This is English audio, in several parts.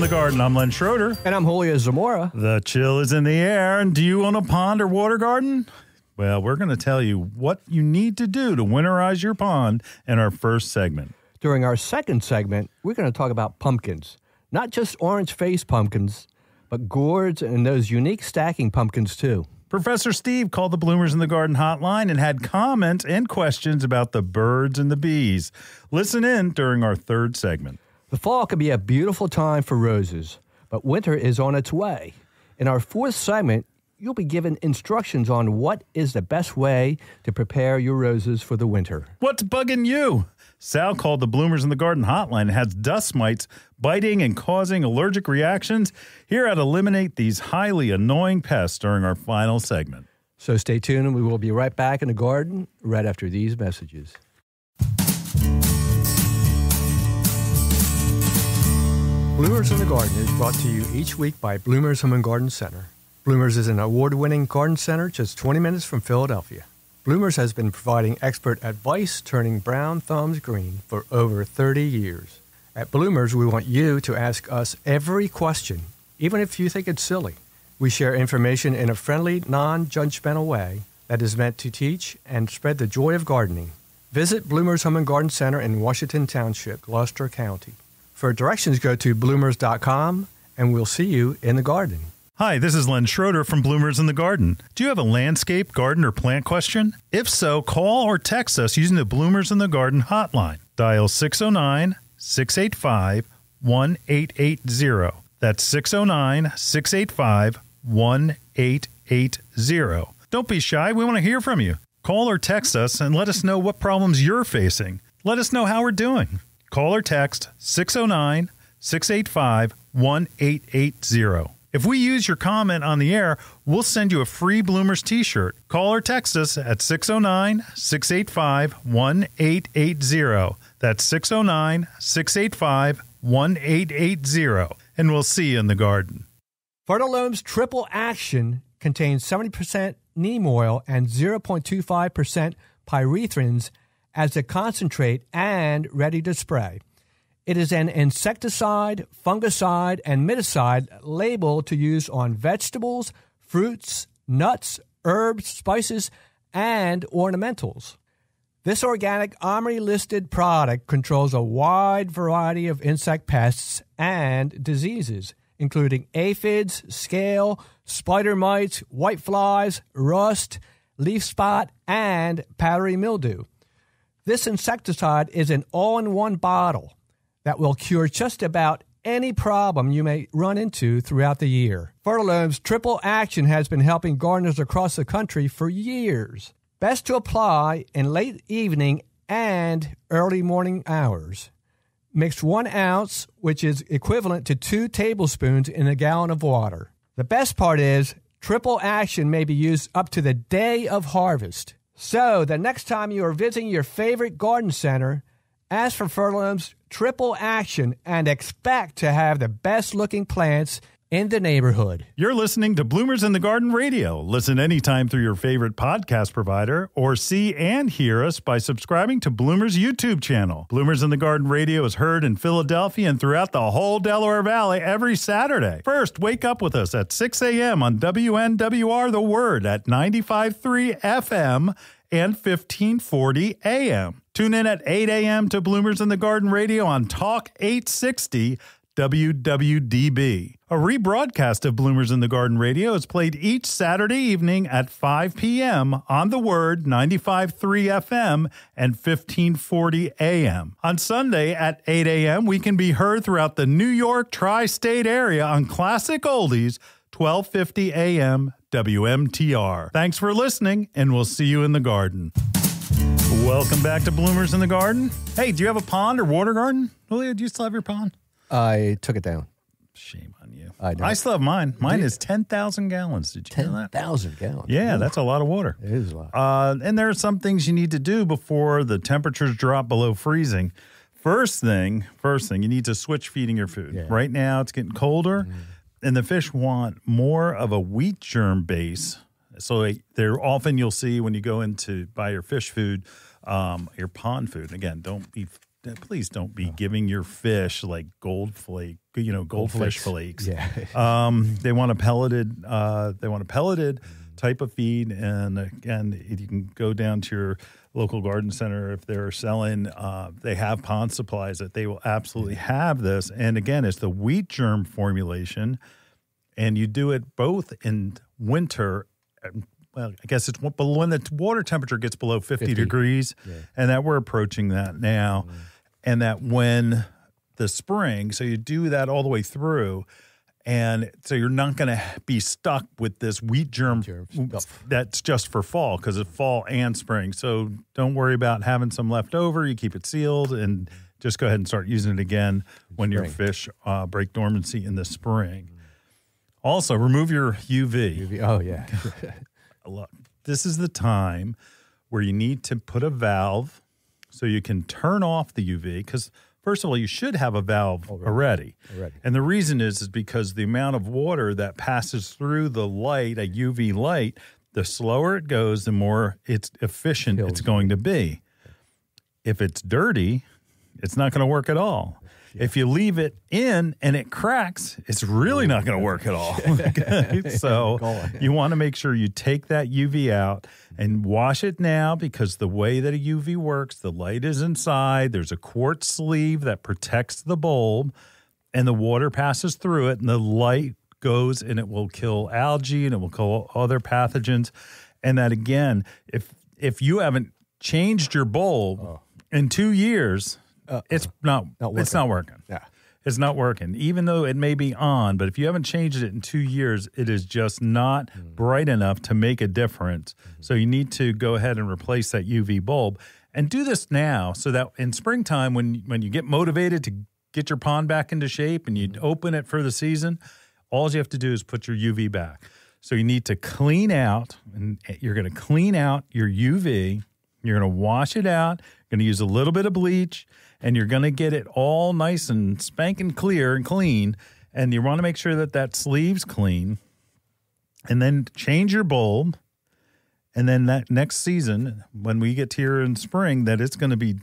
the Garden. I'm Len Schroeder. And I'm Julio Zamora. The chill is in the air. And do you own a pond or water garden? Well, we're going to tell you what you need to do to winterize your pond in our first segment. During our second segment, we're going to talk about pumpkins. Not just orange-faced pumpkins, but gourds and those unique stacking pumpkins, too. Professor Steve called the Bloomers in the Garden hotline and had comments and questions about the birds and the bees. Listen in during our third segment. The fall can be a beautiful time for roses, but winter is on its way. In our fourth segment, you'll be given instructions on what is the best way to prepare your roses for the winter. What's bugging you? Sal called the Bloomers in the Garden hotline and has dust mites biting and causing allergic reactions. Here how to eliminate these highly annoying pests during our final segment. So stay tuned and we will be right back in the garden right after these messages. Bloomers in the Garden is brought to you each week by Bloomers Home and Garden Center. Bloomers is an award-winning garden center just 20 minutes from Philadelphia. Bloomers has been providing expert advice turning brown thumbs green for over 30 years. At Bloomers, we want you to ask us every question, even if you think it's silly. We share information in a friendly, non-judgmental way that is meant to teach and spread the joy of gardening. Visit Bloomers Home and Garden Center in Washington Township, Gloucester County. For directions, go to bloomers.com, and we'll see you in the garden. Hi, this is Len Schroeder from Bloomers in the Garden. Do you have a landscape, garden, or plant question? If so, call or text us using the Bloomers in the Garden hotline. Dial 609-685-1880. That's 609-685-1880. Don't be shy. We want to hear from you. Call or text us and let us know what problems you're facing. Let us know how we're doing. Call or text 609-685-1880. If we use your comment on the air, we'll send you a free Bloomers t-shirt. Call or text us at 609-685-1880. That's 609-685-1880. And we'll see you in the garden. Fertilome's Triple Action contains 70% neem oil and 0.25% pyrethrins as the concentrate and ready to spray. It is an insecticide, fungicide, and miticide labeled to use on vegetables, fruits, nuts, herbs, spices, and ornamentals. This organic OMRI-listed product controls a wide variety of insect pests and diseases, including aphids, scale, spider mites, whiteflies, rust, leaf spot, and powdery mildew. This insecticide is an all-in-one bottle that will cure just about any problem you may run into throughout the year. Fertilome's Triple Action has been helping gardeners across the country for years. Best to apply in late evening and early morning hours. Mix 1 ounce, which is equivalent to 2 tablespoons in a gallon of water. The best part is Triple Action may be used up to the day of harvest. So, the next time you are visiting your favorite garden center, ask for Fertilome's Triple Action and expect to have the best-looking plants in the neighborhood. You're listening to Bloomers in the Garden Radio. Listen anytime through your favorite podcast provider or see and hear us by subscribing to Bloomers YouTube channel. Bloomers in the Garden Radio is heard in Philadelphia and throughout the whole Delaware Valley every Saturday. First, wake up with us at 6 a.m. on WNWR The Word at 95.3 FM and 1540 AM. Tune in at 8 a.m. to Bloomers in the Garden Radio on Talk 860 WWDB. A rebroadcast of Bloomers in the Garden Radio is played each Saturday evening at 5 p.m. on The Word, 95.3 FM and 1540 AM. On Sunday at 8 a.m., we can be heard throughout the New York Tri-State Area on Classic Oldies, 1250 AM WMTR. Thanks for listening, and we'll see you in the garden. Welcome back to Bloomers in the Garden. Hey, do you have a pond or water garden? Julio, do you still have your pond? I took it down. Shame on you. I still have mine. Mine is 10,000 gallons. Did you know that? 10,000 gallons. Yeah, that's a lot of water. It is a lot. And there are some things you need to do before the temperatures drop below freezing. First thing, you need to switch feeding your food. Yeah. Right now, it's getting colder, and the fish want more of a wheat germ base. So they're often you'll see when you go in to buy your fish food, your pond food. Again, don't be please don't be giving your fish like goldfish flakes. Yeah. They want a pelleted. Type of feed, and again, you can go down to your local garden center if they're selling. They have pond supplies that they will absolutely have this. And again, it's the wheat germ formulation, and you do it both in winter. Well, I guess it's when the water temperature gets below 50 degrees, and that we're approaching that now, and that when the spring, so you do that all the way through. And so you're not going to be stuck with this wheat germ that's just for fall, because it's fall and spring. So don't worry about having some left over. You keep it sealed and just go ahead and start using it again when your fish break dormancy in the spring. Also, remove your UV. Oh, yeah. Look, this is the time where you need to put a valve so you can turn off the UV, because first of all, you should have a valve already. And the reason is because the amount of water that passes through the light, a UV light, the slower it goes, the more it's efficient it's going to be. If it's dirty, it's not going to work at all. If you leave it in and it cracks, it's really not going to work at all. So you want to make sure you take that UV out and wash it now, because the way that a UV works, the light is inside. There's a quartz sleeve that protects the bulb, and the water passes through it, and the light goes, and it will kill algae, and it will kill other pathogens. And that, again, if you haven't changed your bulb in 2 years, it's not working. Yeah. It's not working, even though it may be on. But if you haven't changed it in 2 years, it is just not bright enough to make a difference. So you need to go ahead and replace that UV bulb, and do this now, so that in springtime, when you get motivated to get your pond back into shape and you open it for the season, all you have to do is put your UV back. So you need to clean out, and you're going to clean out your UV. You're going to wash it out. You're going to use a little bit of bleach, and you're going to get it all nice and spanking clear and clean. And you want to make sure that that sleeve's clean. And then change your bulb. And then that next season, when we get here in spring, that it's going to be,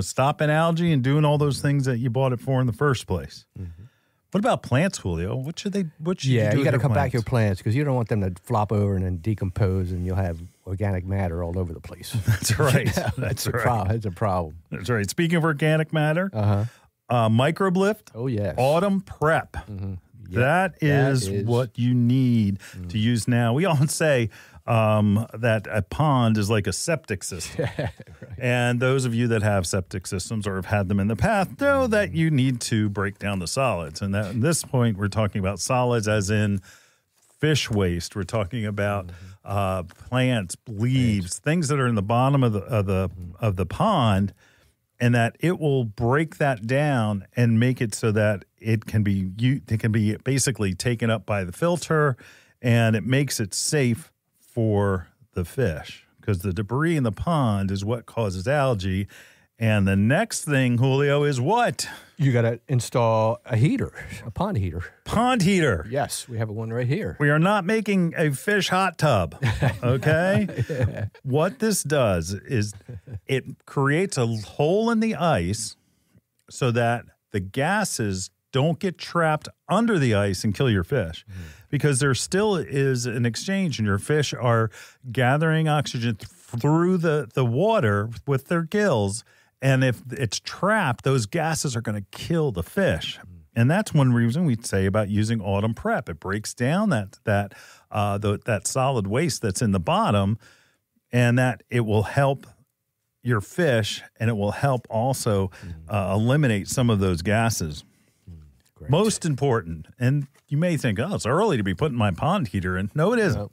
stopping algae and doing all those things that you bought it for in the first place. What about plants, Julio? What should you do? You got to come back your plants, because you don't want them to flop over and then decompose, and you'll have organic matter all over the place. That's right. That's right. It's a problem. That's right. Speaking of organic matter, microblift. Oh, yes. Autumn prep. Yep, that is what you need to use now. We often say that a pond is like a septic system. Right. And those of you that have septic systems or have had them in the past know that you need to break down the solids. And at this point, we're talking about solids as in fish waste. We're talking about plants, leaves, things that are in the bottom of the pond, and that it will break that down and make it so that it can be basically taken up by the filter, and it makes it safe for the fish, because the debris in the pond is what causes algae. And the next thing, Julio, is what? You got to install a heater, a pond heater. Pond heater. Yes, we have one right here. We are not making a fish hot tub, okay? What this does is it creates a hole in the ice so that the gases don't get trapped under the ice and kill your fish, because there still is an exchange, and your fish are gathering oxygen through the water with their gills. And if it's trapped, those gases are going to kill the fish. And that's one reason we say about using autumn prep. It breaks down that solid waste that's in the bottom, and that it will help your fish, and it will help also eliminate some of those gases. Great. Most important, and you may think, it's early to be putting my pond heater in. No, it isn't. Nope.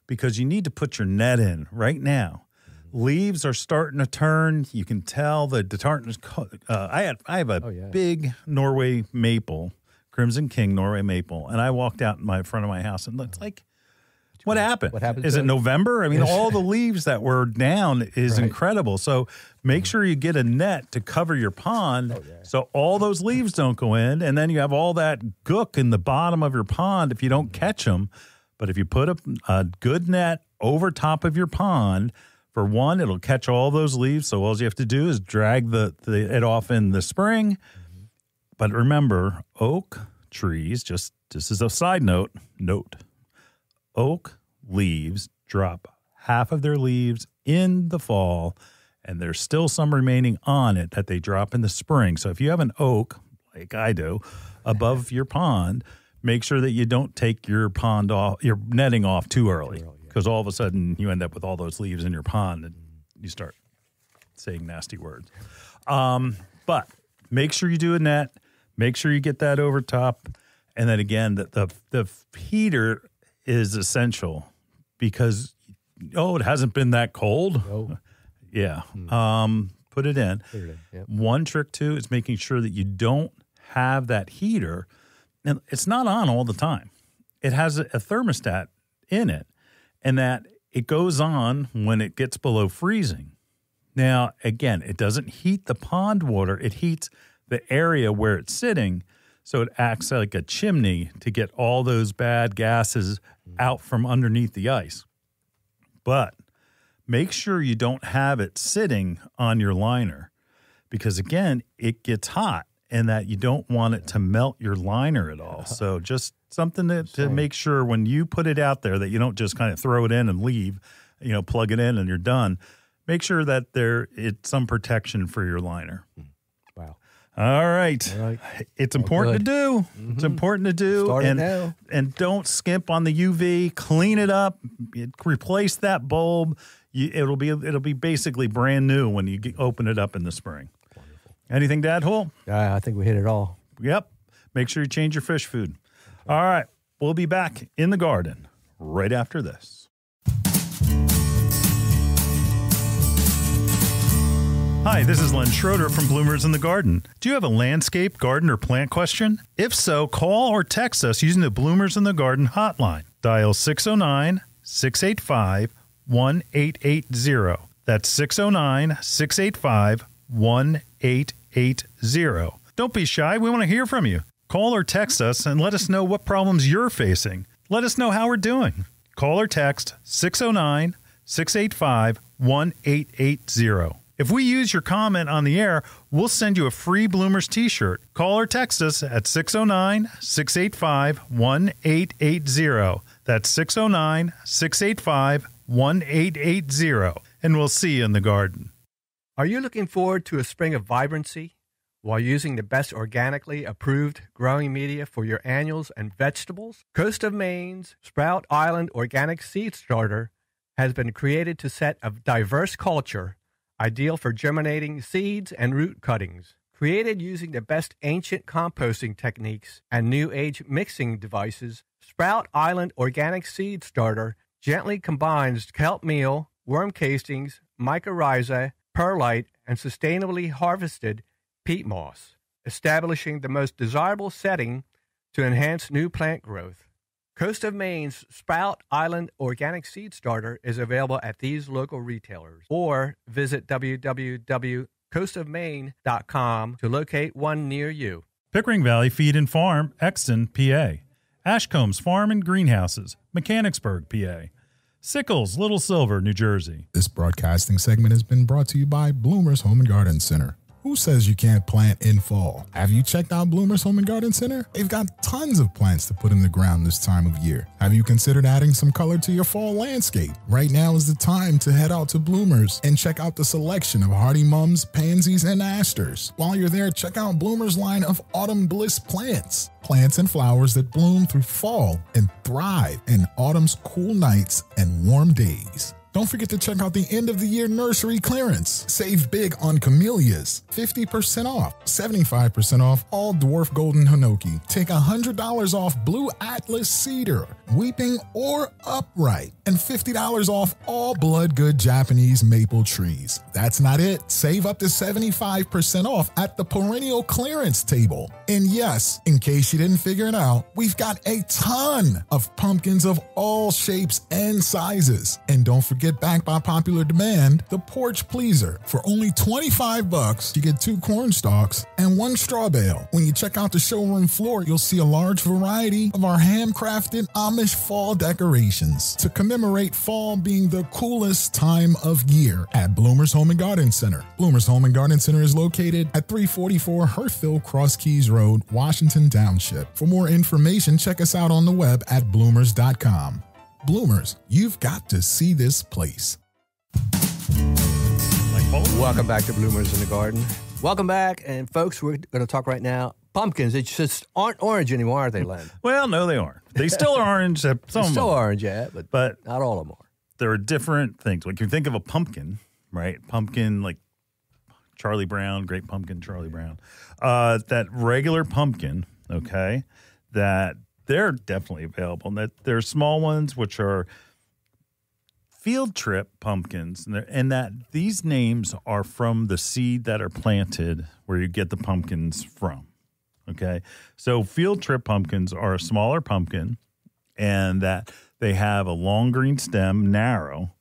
Because you need to put your net in right now. Leaves are starting to turn. You can tell the tartness. I have a big Norway maple, Crimson King Norway maple, and I walked out in front of my house, and it's like, what happened? What happened? Is it November? I mean, all the leaves that were down is incredible. So make sure you get a net to cover your pond so all those leaves don't go in, and then you have all that gook in the bottom of your pond if you don't catch them. But if you put a good net over top of your pond, For one, it'll catch all those leaves, so all you have to do is drag it off in the spring. Mm-hmm. But remember, oak trees, just as a side note, oak leaves drop half of their leaves in the fall, and there's still some remaining on it that they drop in the spring. So if you have an oak, like I do, above your pond, make sure that you don't take your netting off too early, because all of a sudden you end up with all those leaves in your pond and you start saying nasty words. But make sure you do a net. Make sure you get that over top. And then again, the heater is essential because, it hasn't been that cold. No. Yeah. Put it in. Yep. One trick, too, is making sure that you don't have that heater. And it's not on all the time. It has a thermostat in it, and that it goes on when it gets below freezing. Now, again, it doesn't heat the pond water. It heats the area where it's sitting, so it acts like a chimney to get all those bad gases out from underneath the ice. But make sure you don't have it sitting on your liner because, again, it gets hot and that you don't want it to melt your liner at all. So just something to make sure when you put it out there that you don't just kind of throw it in and leave, plug it in and you're done. Make sure that it's some protection for your liner. Wow. All right. It's important to do. Mm-hmm. It's important to do. Start it now. And don't skimp on the UV. Clean it up. Replace that bulb. It'll be basically brand new when you open it up in the spring. Wonderful. Anything to add, Hul? I think we hit it all. Yep. Make sure you change your fish food. Okay. All right. We'll be back in the garden right after this. Hi, this is Len Schroeder from Bloomers in the Garden. Do you have a landscape, garden, or plant question? If so, call or text us using the Bloomers in the Garden hotline. Dial 609-685-1880. That's 609-685-1880. Don't be shy. We want to hear from you. Call or text us and let us know what problems you're facing. Let us know how we're doing. Call or text 609-685-1880. If we use your comment on the air, we'll send you a free Bloomers t-shirt. Call or text us at 609-685-1880. That's 609-685-1880. And we'll see you in the garden. Are you looking forward to a spring of vibrancy while using the best organically approved growing media for your annuals and vegetables? Coast of Maine's Sprout Island Organic Seed Starter has been created to set a diverse culture ideal for germinating seeds and root cuttings. Created using the best ancient composting techniques and new age mixing devices, Sprout Island Organic Seed Starter gently combines kelp meal, worm castings, mycorrhiza, perlite, and sustainably harvested peat moss, establishing the most desirable setting to enhance new plant growth. Coast of Maine's Sprout Island Organic Seed Starter is available at these local retailers, or visit www.coastofmaine.com to locate one near you. Pickering Valley Feed and Farm, Exton, PA. Ashcombs Farm and Greenhouses, Mechanicsburg, PA. Sickles, Little Silver, New Jersey. This broadcasting segment has been brought to you by Bloomers Home and Garden Center. Who says you can't plant in fall? Have you checked out Bloomers Home and Garden Center? They've got tons of plants to put in the ground this time of year. Have you considered adding some color to your fall landscape? Right now is the time to head out to Bloomers and check out the selection of hardy mums, pansies, and asters. While you're there, check out Bloomers' line of Autumn Bliss plants. Plants and flowers that bloom through fall and thrive in autumn's cool nights and warm days. Don't forget to check out the end-of-the-year nursery clearance. Save big on camellias, 50% off, 75% off all dwarf golden hinoki. Take $100 off blue atlas cedar, weeping or upright, and $50 off all blood good Japanese maple trees. That's not it. Save up to 75% off at the perennial clearance table. And yes, in case you didn't figure it out, we've got a ton of pumpkins of all shapes and sizes. And don't forget get back by popular demand, the Porch Pleaser. For only $25, you get 2 corn stalks and 1 straw bale. When you check out the showroom floor, you'll see a large variety of our handcrafted Amish fall decorations to commemorate fall being the coolest time of year at Bloomer's Home and Garden Center. Bloomer's Home and Garden Center is located at 344 Herfield Cross Keys Road, Washington Township. For more information, check us out on the web at bloomers.com. Bloomers, you've got to see this place. Welcome back to Bloomers in the Garden. Welcome back. And folks, we're going to talk right now. Pumpkins, they just aren't orange anymore, are they, Len? Well, no, they aren't. They still are orange. Some They're still orange, yeah, but not all of them are. There are different things. Like you think of a pumpkin, right? Pumpkin, like Charlie Brown, Great Pumpkin, Charlie Brown. That regular pumpkin, okay, that they're definitely available. And that there are small ones, which are field trip pumpkins, and that these names are from the seed that are planted where you get the pumpkins from, okay? So field trip pumpkins are a smaller pumpkin, and that they have a long green stem, narrow,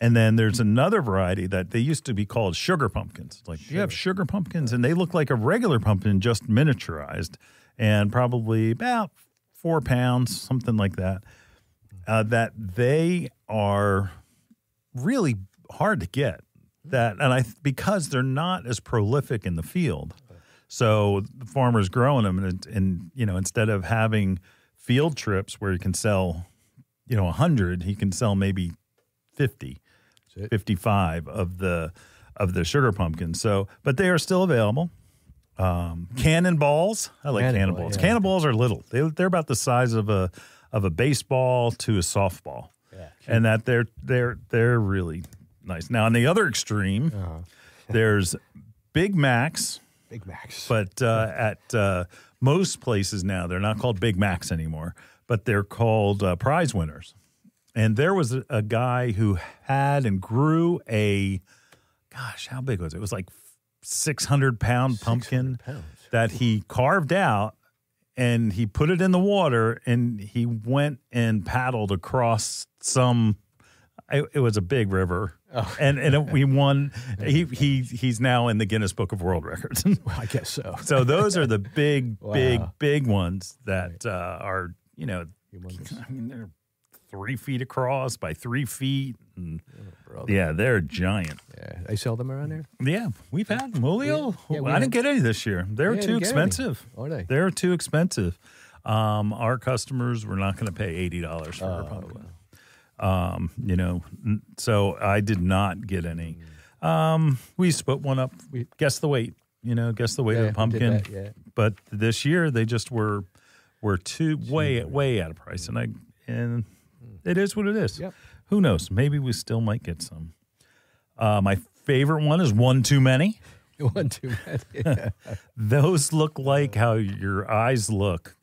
and then there's another variety that they used to be called sugar pumpkins. Like you have sugar pumpkins, and they look like a regular pumpkin, just miniaturized, and probably about 4 pounds, something like that, that they are really hard to get. Because they're not as prolific in the field. So the farmer's growing them, and instead of having field trips where you can sell, 100, he can sell maybe 50, 55 of the sugar pumpkins. So, but they are still available. Cannonballs. I like cannonballs. Yeah. Cannonballs are little. They're about the size of a baseball to a softball, and that they're really nice. Now on the other extreme, there's Big Macs. Big Macs. But at most places now, they're not called Big Macs anymore, but they're called prize winners. And there was a guy who had and grew how big was it? It was like 600-pound pumpkin that he carved out, and he put it in the water, and he went and paddled across it was a big river. Oh. And we won. He's now in the Guinness Book of World Records. Well, I guess so. So those are the big ones that are, they're 3 feet across by 3 feet. And they're giant. Yeah, they sell them around there? Yeah, we've had them. Julio, I didn't get any this year. They were too expensive. Are they? They're too expensive. Our customers were not going to pay $80 for a pumpkin. So I did not get any. We used to put one up. Guess the weight. Guess the weight of the pumpkin. Did that, yeah. But this year they just were too way out of price, and it is what it is. Yep. Who knows? Maybe we still might get some. My favorite one is One Too Many. One Too Many. Those look like how your eyes look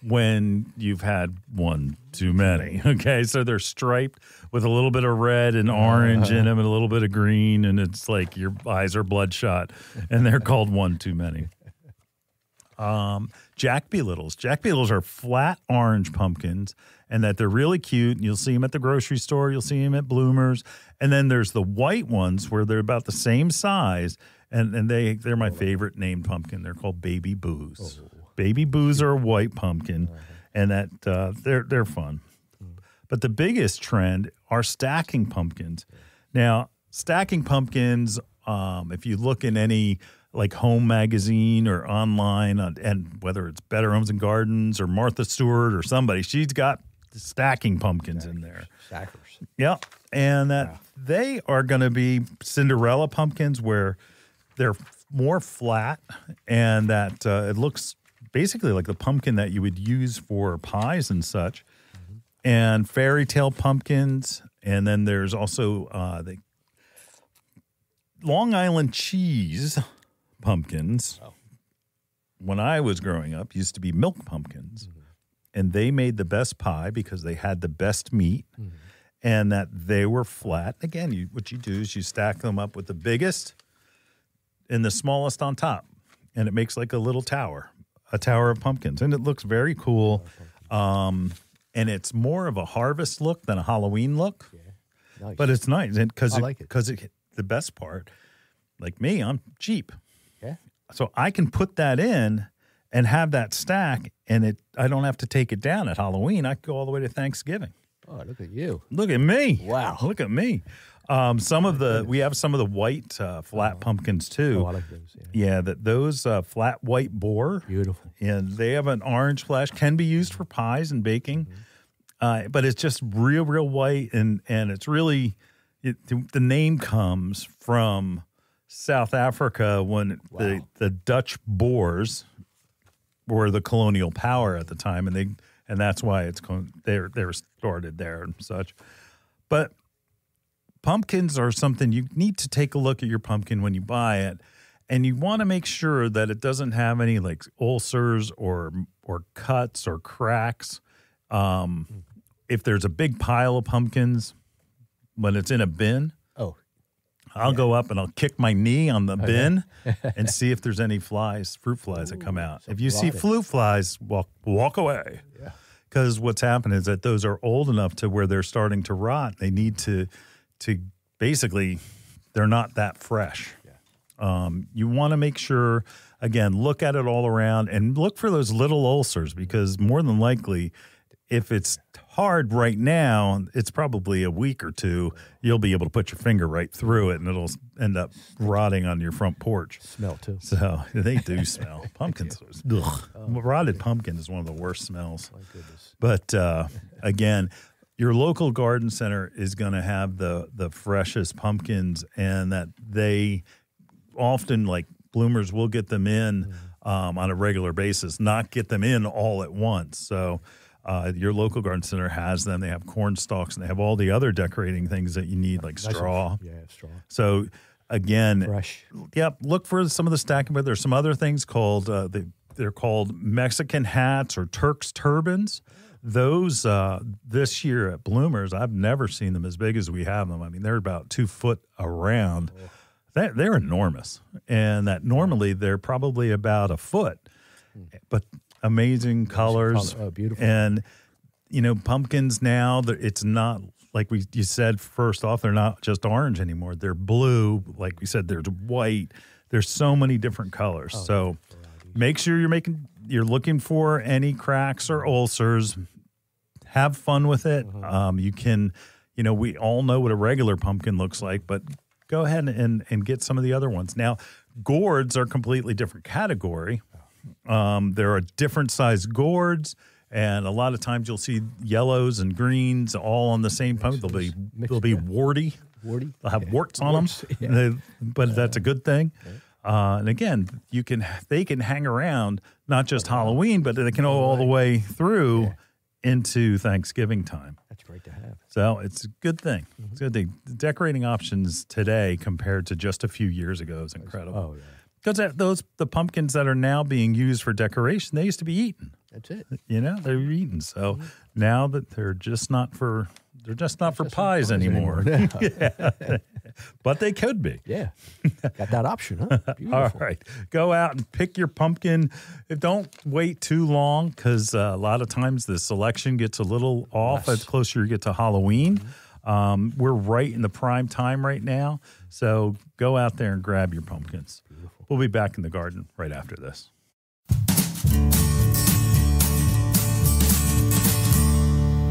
when you've had one too many. Okay, so they're striped with a little bit of red and orange in them and a little bit of green, and it's like your eyes are bloodshot, and they're called One Too Many. Jack Be Littles. Jack Be Littles are flat orange pumpkins, and that they're really cute. And you'll see them at the grocery store. You'll see them at Bloomers. And then there's the white ones where they're about the same size, and they're my favorite named pumpkin. They're called Baby Boos. Oh. Baby Boos are a white pumpkin, and that they're fun. But the biggest trend are stacking pumpkins. Now, stacking pumpkins, if you look in any like home magazine or online, and whether it's Better Homes and Gardens or Martha Stewart or somebody, she's got stacking pumpkins in there. Stackers. Yep. And that they are going to be Cinderella pumpkins where they're more flat, and that it looks basically like the pumpkin that you would use for pies and such. Mm-hmm. And fairy tale pumpkins. And then there's also the Long Island cheese pumpkins. Oh. When I was growing up, used to be milk pumpkins. Mm-hmm. And they made the best pie because they had the best meat, and that they were flat. Again, what you do is you stack them up with the biggest and the smallest on top, and it makes like a little tower, a tower of pumpkins. And it looks very cool, and it's more of a harvest look than a Halloween look. Nice. But it's nice because I like it. The best part, like me, I'm cheap. Yeah. So I can put that in and have that stack, and I don't have to take it down at Halloween. I can go all the way to Thanksgiving. Oh, look at you. Look at me. Wow. Look at me. We have some of the white flat pumpkins too. Oh, I like those. Yeah, those flat white boar. Beautiful. And they have an orange flesh, can be used for pies and baking. But it's just real white, and it's really the name comes from South Africa when the Dutch Boers were the colonial power at the time, and that's why they were started there and such. But pumpkins are something you need to take a look at your pumpkin when you buy it, and you want to make sure that it doesn't have any like ulcers or cuts or cracks. If there's a big pile of pumpkins when it's in a bin, I'll go up and I'll kick my knee on the bin and see if there's any fruit flies that come out. If you see fruit flies, walk away. Yeah. Because what's happened is that those are old enough to where they're starting to rot. They need to basically, they're not that fresh. Yeah. You want to make sure, again, look at it all around and look for those little ulcers, because more than likely, if it's hard right now, it's probably a week or two, you'll be able to put your finger right through it and it'll end up rotting on your front porch. Smell too. So they do smell. Pumpkins, rotted pumpkin is one of the worst smells. My goodness. But again, your local garden center is going to have the freshest pumpkins, and that they often, like Bloomers, will get them in on a regular basis, not get them in all at once. So your local garden center has them. They have corn stalks, and they have all the other decorating things that you need, like straw. Yeah, straw. So again, fresh. Yep. Look for some of the stacking, but there's some other things called they're called Mexican hats or Turk's turbans. Those this year at Bloomers, I've never seen them as big as we have them. I mean, they're about 2 foot around. They're enormous, and that normally they're probably about a foot, but amazing colors. Oh, beautiful. And, pumpkins now, it's not like you said, first off, they're not just orange anymore. They're blue. Like we said, there's white. There's so many different colors. So make sure you're looking for any cracks or ulcers. Have fun with it. You can, we all know what a regular pumpkin looks like, but go ahead and get some of the other ones. Now, gourds are a completely different category. There are different size gourds, and a lot of times you'll see yellows and greens all on the same pumpkin. They'll be warty. They'll have warts on them, Yeah. But that's a good thing. And again, they can hang around not just Halloween, but they can go all the way through into Thanksgiving time. That's great to have. So it's a good thing. It's a good thing. The decorating options today compared to just a few years ago is incredible. Oh, yeah. Because the pumpkins that are now being used for decoration, they used to be eaten. That's it. They're eaten. So now that they're just not for pies anymore. Yeah. But they could be. Yeah. Got that option, huh? Beautiful. All right. Go out and pick your pumpkin. Don't wait too long, because a lot of times the selection gets a little off as closer you get to Halloween. We're right in the prime time right now. So go out there and grab your pumpkins. Beautiful. We'll be back in the garden right after this.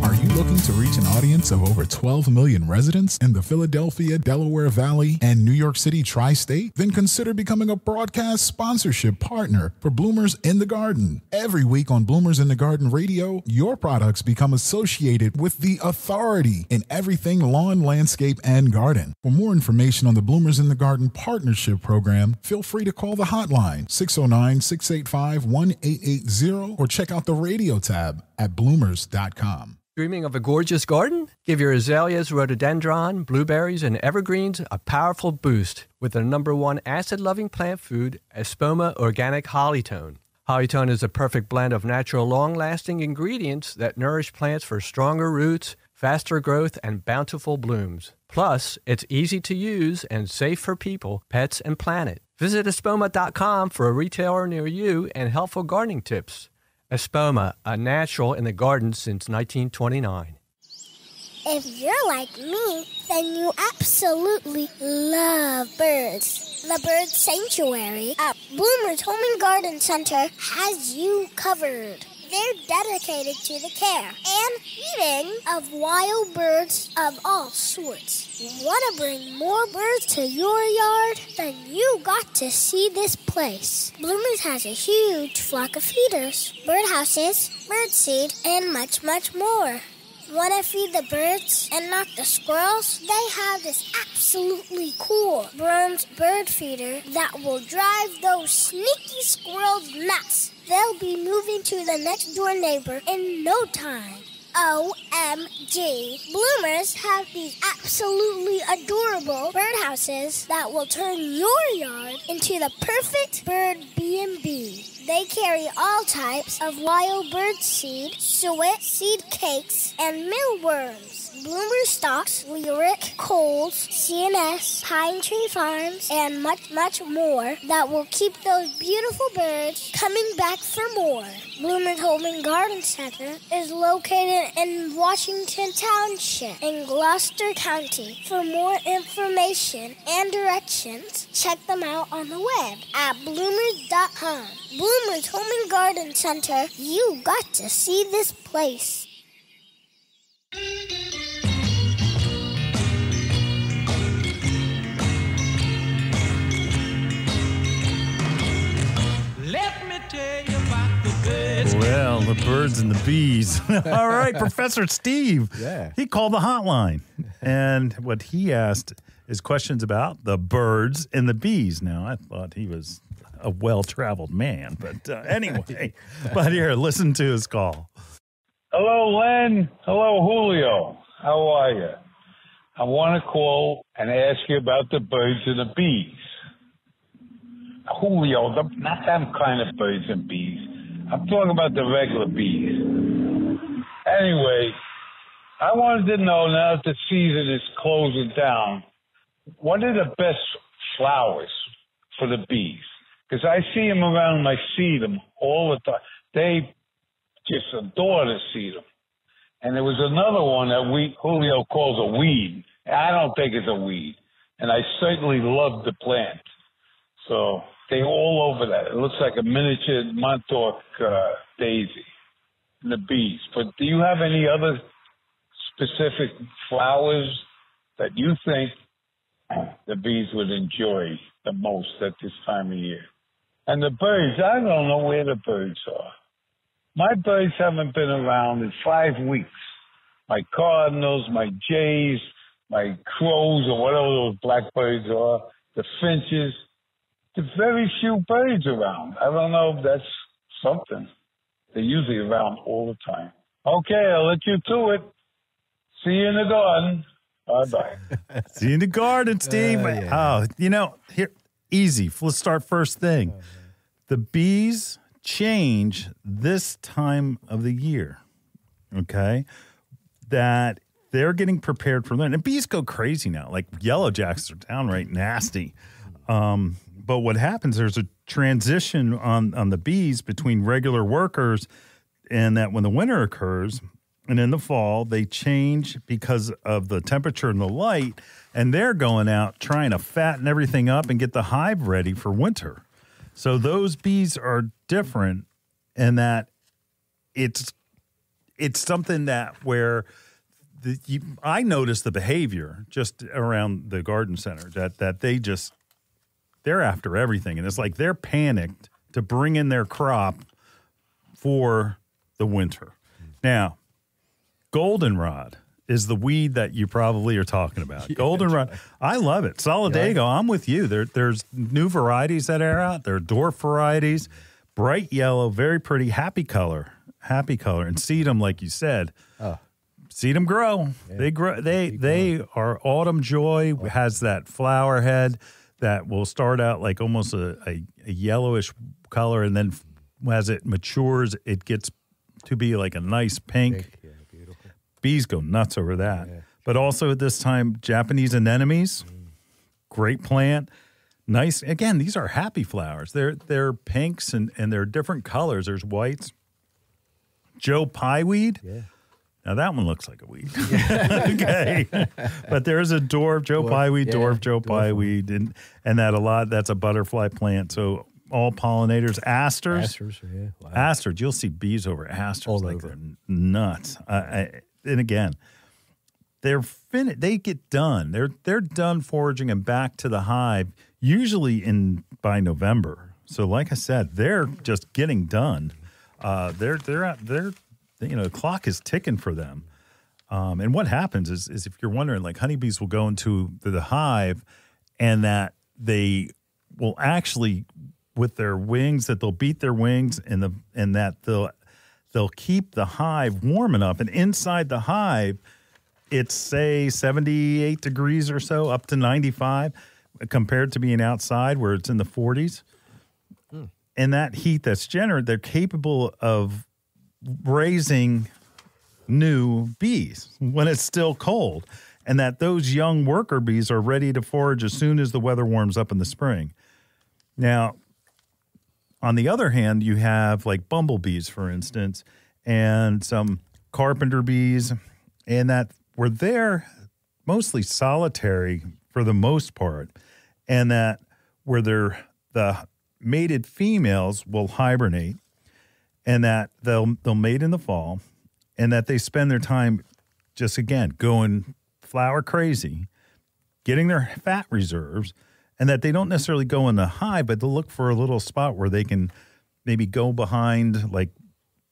Are you looking to reach an audience of over 12 million residents in the Philadelphia, Delaware Valley, and New York City Tri-State? Then consider becoming a broadcast sponsorship partner for Bloomers in the Garden. Every week on Bloomers in the Garden Radio, your products become associated with the authority in everything lawn, landscape, and garden. For more information on the Bloomers in the Garden Partnership Program, feel free to call the hotline 609-685-1880 or check out the radio tab at bloomers.com. Dreaming of a gorgeous garden? Give your azaleas, rhododendron, blueberries, and evergreens a powerful boost with the #1 acid-loving plant food, Espoma Organic Hollytone. Hollytone is a perfect blend of natural, long-lasting ingredients that nourish plants for stronger roots, faster growth, and bountiful blooms. Plus, it's easy to use and safe for people, pets, and planet. Visit espoma.com for a retailer near you and helpful gardening tips. Espoma, a natural in the garden since 1929. If you're like me, then you absolutely love birds. The Bird Sanctuary at Bloomer's Home and Garden Center has you covered. They're dedicated to the care and feeding of wild birds of all sorts. Want to bring more birds to your yard? Then you got to see this place. Bloomers has a huge flock of feeders, birdhouses, birdseed, and much, much more. Want to feed the birds and not the squirrels? They have this absolutely cool bronze bird feeder that will drive those sneaky squirrels nuts. They'll be moving to the next door neighbor in no time. OMG. Bloomers have these absolutely adorable birdhouses that will turn your yard into the perfect bird B&B. They carry all types of wild bird seed, suet, seed cakes, and mealworms. Bloomer stocks Lyric, Coles, CNS, Pine Tree Farms, and much, much more that will keep those beautiful birds coming back for more. Bloomer's Home and Garden Center is located in Washington Township in Gloucester County. For more information and directions, check them out on the web at bloomers.com. Bloomer's Home and Garden Center, you got to see this place. Let me tell you about the birds. Well, the birds and the bees. All right, Professor Steve. Yeah. He called the hotline. And what he asked is questions about the birds and the bees. Now, I thought he was a well-traveled man. But anyway, but here, listen to his call. Hello, Len. Hello, Julio. How are you? I want to call and ask you about the birds and the bees. Julio, not them kind of birds and bees. I'm talking about the regular bees. Anyway, I wanted to know, now that the season is closing down, what are the best flowers for the bees? Because I see them around and I see them all the time. They just adore to see them. And there was another one that Julio calls a weed. I don't think it's a weed. And I certainly love the plant. So they're all over that. It looks like a miniature Montauk daisy. And the bees. But do you have any other specific flowers that you think the bees would enjoy the most at this time of year? And the birds, I don't know where the birds are. My birds haven't been around in 5 weeks. My cardinals, my jays, my crows, or whatever those blackbirds are, the finches. There's very few birds around. I don't know if that's something. They're usually around all the time. Okay, I'll let you to it. See you in the garden. Bye-bye. See you in the garden, Steve. Yeah. Oh, you know, here, easy. Let's start first thing. The bees change this time of the year, okay? That they're getting prepared for that. And bees go crazy now. Like yellow jackets are downright nasty. But what happens, there's a transition on the bees between regular workers, and that when the winter occurs and in the fall, they change because of the temperature and the light, and they're going out trying to fatten everything up and get the hive ready for winter. So those bees are different in that it's something that where I noticed the behavior just around the garden center that they're after everything. And it's like they're panicked to bring in their crop for the winter. Now, goldenrod is the weed that you probably are talking about. Goldenrod, right. I love it. Solidago, I'm with you. There's new varieties that are out. There are dwarf varieties, bright yellow, very pretty, happy color. And sedum, like you said. Oh. See them grow. Yeah. They grow. They are autumn joy. Has that flower head that will start out like almost a yellowish color, and then as it matures, it gets to be like a nice pink. Yeah, beautiful. Bees go nuts over that. Yeah. But also at this time, Japanese anemones, great plant. Nice. Again, these are happy flowers. They're pinks and they're different colors. There's whites. Joe Pieweed. Yeah. Now, that one looks like a weed. Okay. But there's a dwarf Joe Pye weed, dwarf Joe Pye weed, and that's a butterfly plant. So all pollinators, asters. Asters, yeah. Wow. Asters, you'll see bees over asters All like over. they're nuts. And again, they're they get done. They're done foraging and back to the hive usually by November. So like I said, they're just getting done. The clock is ticking for them. And what happens is if you're wondering, like honeybees will go into the hive and that they will actually, with their wings, that they'll beat their wings and that they'll keep the hive warm enough. And inside the hive, it's say 78 degrees or so, up to 95, compared to being outside where it's in the 40s. And that heat that's generated, they're capable of raising new bees when it's still cold, and that those young worker bees are ready to forage as soon as the weather warms up in the spring. Now, on the other hand, you have like bumblebees, for instance, and some carpenter bees, and that were there mostly solitary for the most part, and that where the mated females will hibernate, and that they'll mate in the fall, and that they spend their time just, again, going flower crazy, getting their fat reserves, and that they don't necessarily go in the hive, but they'll look for a little spot where they can maybe go behind, like,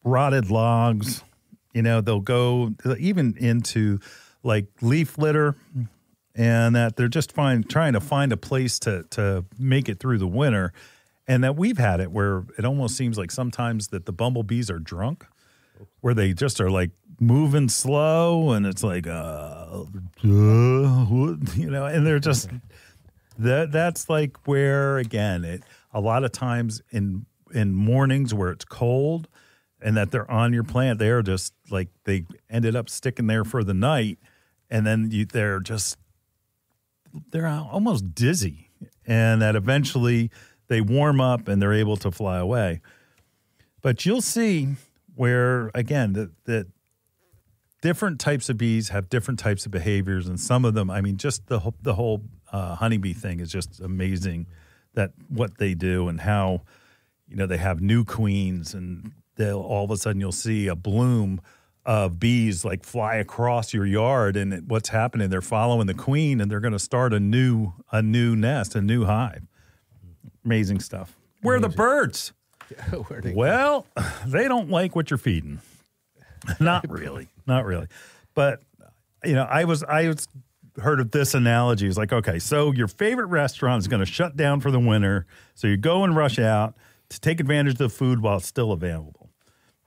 rotted logs. They'll go even into, like, leaf litter, and that they're just trying to find a place to make it through the winter. And that we've had it where it almost seems like sometimes that the bumblebees are drunk, where they just are like moving slow, and it's like, and they're just that's like where, again, a lot of times in mornings where it's cold and that they're on your plant, they're just like they ended up sticking there for the night, and then they're almost dizzy, and that eventually they warm up and they're able to fly away. But you'll see where, again, that different types of bees have different types of behaviors. And some of them, I mean, just the whole honeybee thing is just amazing, that what they do and how, they have new queens, and all of a sudden you'll see a bloom of bees like fly across your yard. And what's happening, they're following the queen, and they're going to start a new nest, a new hive. Amazing stuff. Where are the birds? Well, they don't like what you're feeding. Not really. But, I heard of this analogy. It's like, okay, so your favorite restaurant is going to shut down for the winter. So you go and rush out to take advantage of the food while it's still available.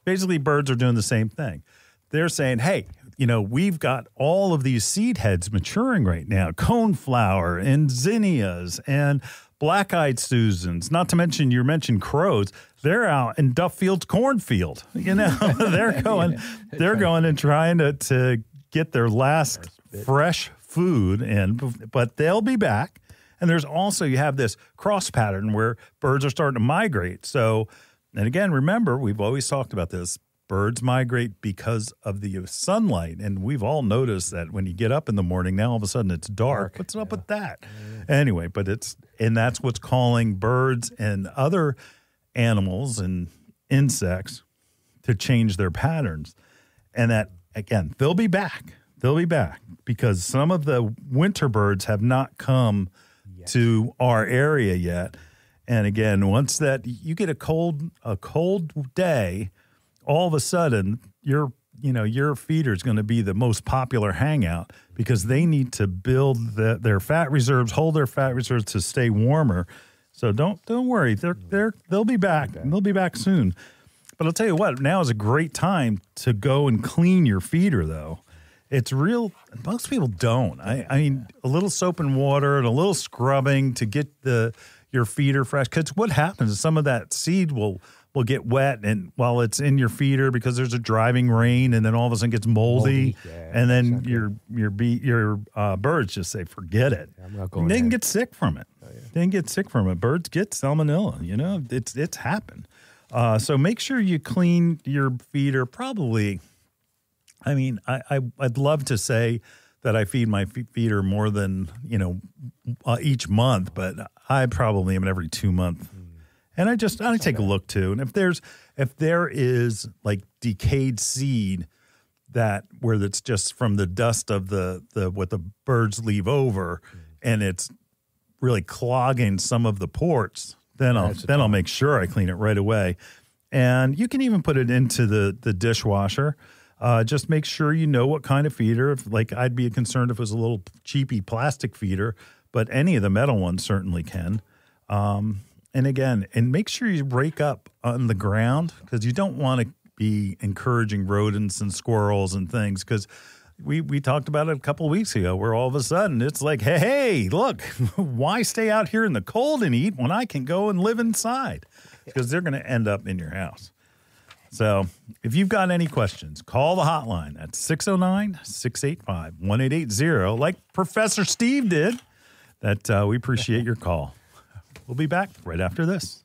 Basically, birds are doing the same thing. They're saying, hey, we've got all of these seed heads maturing right now, coneflower and zinnias and black-eyed Susans, not to mention, you mentioned crows. They're out in Duffield's cornfield. They're going and trying to get their last fresh food in, but they'll be back. And there's also, you have this cross pattern where birds are starting to migrate. So, and again, remember, we've always talked about this. Birds migrate because of the sunlight, and we've all noticed that when you get up in the morning, now all of a sudden it's dark. What's up with that? Anyway, but that's what's calling birds and other animals and insects to change their patterns. And that, again, they'll be back. They'll be back because some of the winter birds have not come to our area yet. And again, once that you get a cold day, all of a sudden, your feeder is going to be the most popular hangout because they need to build their fat reserves, hold their fat reserves to stay warmer. So don't worry, they'll be back. They'll be back soon. But I'll tell you what, now is a great time to go and clean your feeder, though. It's real. Most people don't. I mean, a little soap and water and a little scrubbing to get your feeder fresh. Because what happens is some of that seed will get wet and while it's in your feeder because there's a driving rain, and then all of a sudden it gets moldy, and then your birds just say, forget it. I'm not going they there. can get sick from it. They can get sick from it. Birds get salmonella. It's happened. So make sure you clean your feeder probably I mean, I'd love to say that I feed my feeder more than, each month, but I probably am every 2 months. And I take a look too. And if there is like decayed seed where it's just from the dust of the what the birds leave over, and it's really clogging some of the ports, then I'll make sure I clean it right away. And you can even put it into the dishwasher. Just make sure you know what kind of feeder. I'd be concerned if it was a little cheapy plastic feeder, but any of the metal ones certainly can. And make sure you rake up on the ground, because you don't want to be encouraging rodents and squirrels and things, because we talked about it a couple of weeks ago, where all of a sudden it's like, hey, look, why stay out here in the cold and eat when I can go and live inside? Because they're going to end up in your house. So if you've got any questions, call the hotline at 609-685-1880, like Professor Steve did. We appreciate your call. We'll be back right after this.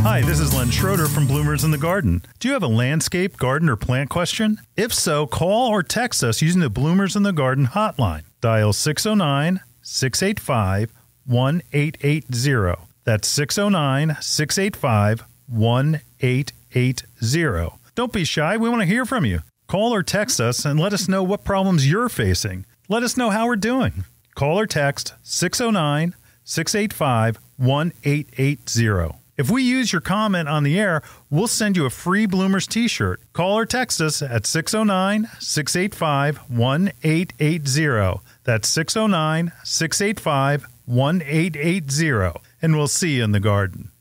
Hi, this is Len Schroeder from Bloomers in the Garden. Do you have a landscape, garden, or plant question? If so, call or text us using the Bloomers in the Garden hotline. Dial 609-685-1880. That's 609-685-1880. Don't be shy. We want to hear from you. Call or text us and let us know what problems you're facing. Let us know how we're doing. Call or text 609-685-1880. If we use your comment on the air, we'll send you a free Bloomers t-shirt. Call or text us at 609-685-1880. That's 609-685-1880. And we'll see you in the garden.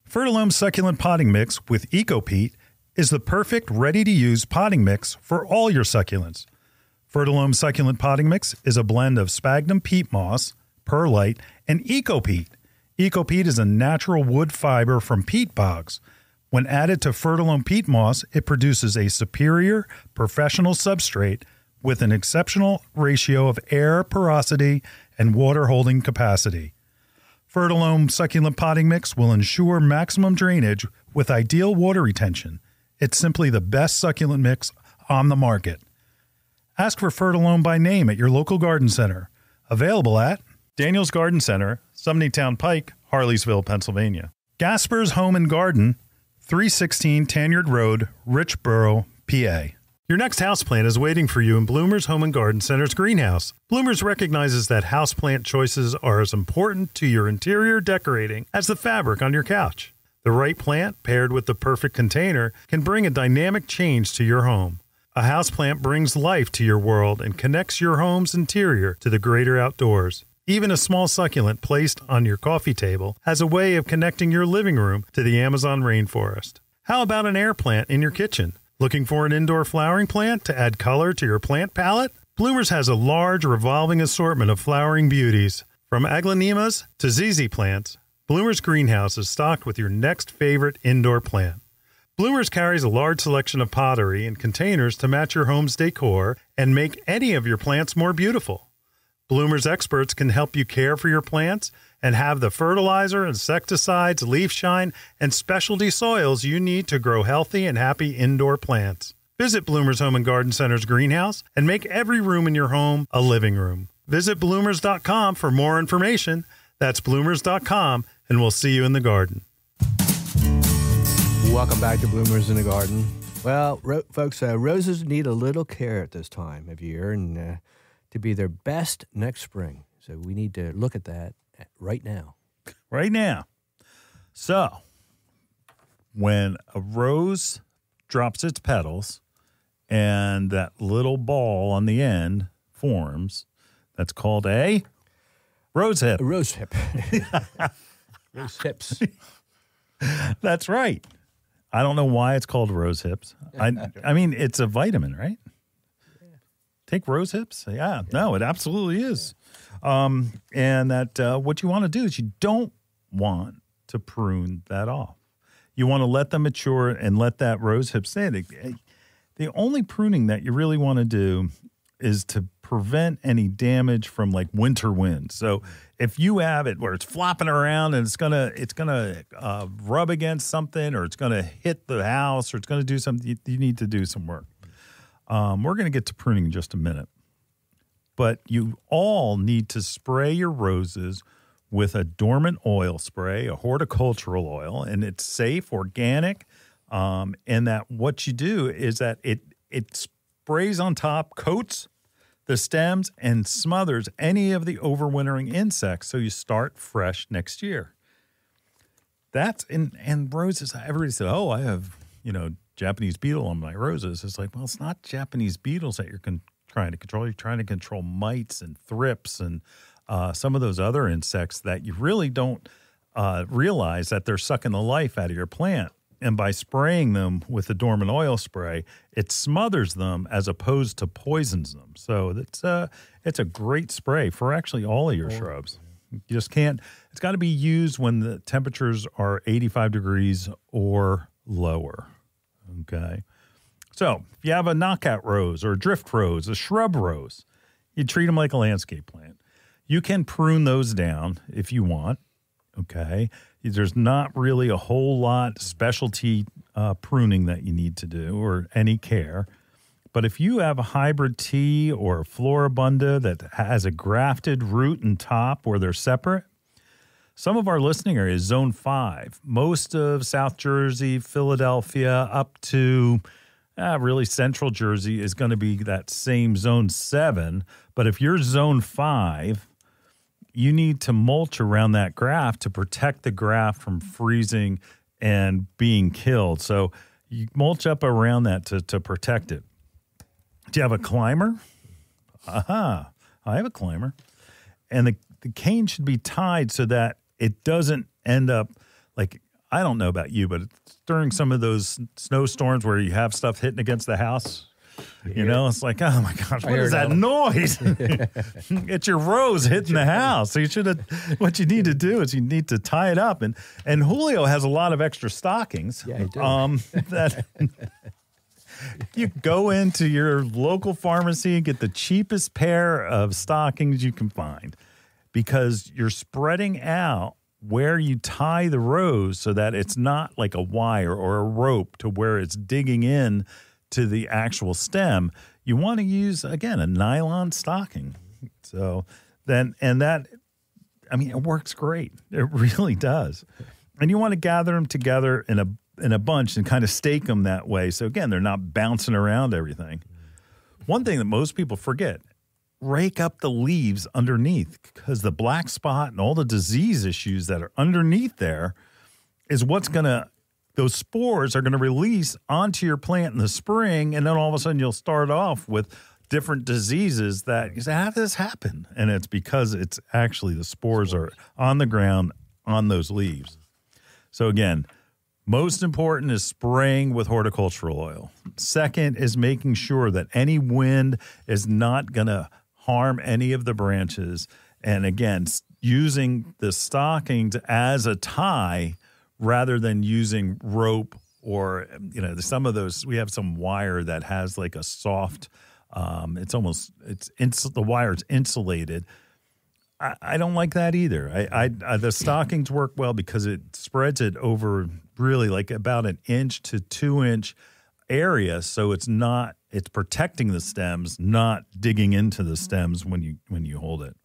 Fertilome Succulent Potting Mix with EcoPeat is the perfect ready-to-use potting mix for all your succulents. Fertilome Succulent Potting Mix is a blend of sphagnum peat moss, perlite, and EcoPeat. EcoPeat is a natural wood fiber from peat bogs. When added to Fertilome peat moss, it produces a superior, professional substrate with an exceptional ratio of air porosity and water holding capacity. Fertilome Succulent Potting Mix will ensure maximum drainage with ideal water retention. It's simply the best succulent mix on the market. Ask for Fertilome by name at your local garden center. Available at Daniel's Garden Center, Sumneytown Pike, Harleysville, Pennsylvania. Gasper's Home and Garden, 316 Tanyard Road, Richboro, PA. Your next houseplant is waiting for you in Bloomer's Home and Garden Center's greenhouse. Bloomers recognizes that houseplant choices are as important to your interior decorating as the fabric on your couch. The right plant, paired with the perfect container, can bring a dynamic change to your home. A houseplant brings life to your world and connects your home's interior to the greater outdoors. Even a small succulent placed on your coffee table has a way of connecting your living room to the Amazon rainforest. How about an air plant in your kitchen? Looking for an indoor flowering plant to add color to your plant palette? Bloomers has a large revolving assortment of flowering beauties. From aglaonemas to ZZ plants, Bloomers Greenhouse is stocked with your next favorite indoor plant. Bloomers carries a large selection of pottery and containers to match your home's decor and make any of your plants more beautiful. Bloomers experts can help you care for your plants and have the fertilizer, insecticides, leaf shine, and specialty soils you need to grow healthy and happy indoor plants. Visit Bloomers Home and Garden Center's greenhouse and make every room in your home a living room. Visit bloomers.com for more information. That's bloomers.com, and we'll see you in the garden. Welcome back to Bloomers in the Garden. Well, folks, roses need a little care at this time of year and to be their best next spring. So we need to look at that right now. Right now. So, when a rose drops its petals and that little ball on the end forms, that's called a rose hip. A rose hip. Rose hips. That's right. I don't know why it's called rose hips. I mean, it's a vitamin, right? Yeah. Take rose hips? Yeah. No, it absolutely is. And that what you want to do is you don't want to prune that off. You want to let them mature and let that rose hip stay. The only pruning that you really want to do is to prevent any damage from like winter winds. So if you have it where it's flopping around and it's gonna rub against something, or it's gonna hit the house, or it's gonna do something, you need to do some work. We're gonna get to pruning in just a minute, but you all need to spray your roses with a dormant oil spray, a horticultural oil, and it's safe, organic, and that what you do is that it sprays on top, coats the stems, and smothers any of the overwintering insects, so you start fresh next year. That's and roses. Everybody said, "Oh, I have Japanese beetle on my roses." It's like, well, it's not Japanese beetles that you're trying to control. You're trying to control mites and thrips and some of those other insects that you really don't realize that they're sucking the life out of your plant. And by spraying them with the dormant oil spray, it smothers them as opposed to poisons them. So it's a great spray for actually all of your shrubs. You just can't. It's got to be used when the temperatures are 85 degrees or lower. Okay. So if you have a knockout rose or a drift rose, a shrub rose, you treat them like a landscape plant. You can prune those down if you want. Okay. There's not really a whole lot specialty pruning that you need to do or any care. But if you have a hybrid tea or a floribunda that has a grafted root and top where they're separate, some of our listening area is Zone 5. Most of South Jersey, Philadelphia, up to really Central Jersey is going to be that same Zone 7. But if you're Zone 5, you need to mulch around that graft to protect the graft from freezing and being killed. So you mulch up around that to protect it. Do you have a climber? Aha, I have a climber. And the cane should be tied so that it doesn't end up like, I don't know about you, but during some of those snowstorms where you have stuff hitting against the house, it's like, oh my gosh, what is that noise? It's your rose hitting the house. So what you need to do is you need to tie it up. And Julio has a lot of extra stockings. Yeah, I do. That you go into your local pharmacy and get the cheapest pair of stockings you can find, because you're spreading out where you tie the rose so that it's not like a wire or a rope to where it's digging in to the actual stem. You want to use, again, a nylon stocking. So it works great. It really does. And you want to gather them together in a bunch and kind of stake them that way. So again, they're not bouncing around everything. One thing that most people forget, rake up the leaves underneath, because the black spot and all the disease issues that are underneath there is what's going to, those spores are going to release onto your plant in the spring, and then all of a sudden you'll start off with different diseases that you say, how did this happen? And it's because it's actually the spores are on the ground on those leaves. So again, most important is spraying with horticultural oil. Second is making sure that any wind is not going to harm any of the branches. And again, using the stockings as a tie rather than using rope or, some of those, we have some wire that has like a soft, the wire's insulated. I don't like that either. The stockings work well because it spreads it over really like about an inch to 2 inch area. So it's protecting the stems, not digging into the stems when you hold it.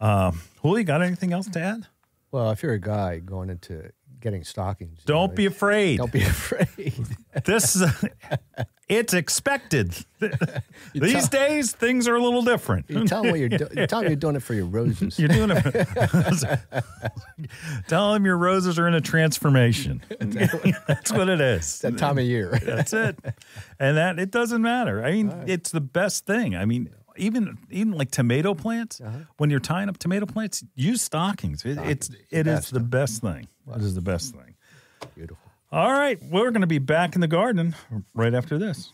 Julio, got anything else to add? Well, if you're a guy going into getting stockings, don't be afraid. Don't be afraid. It's expected. These days, things are a little different. You tell them what you're doing. You tell them you're doing it for your roses. You're doing it. Tell them your roses are in a transformation. That's what it is. It's that time of year. That's it. And that it doesn't matter. I mean, it's the best thing. I mean, even like tomato plants, when you're tying up tomato plants, use stockings. It is the best thing. It is the best thing. Beautiful. All right. We're going to be back in the garden right after this.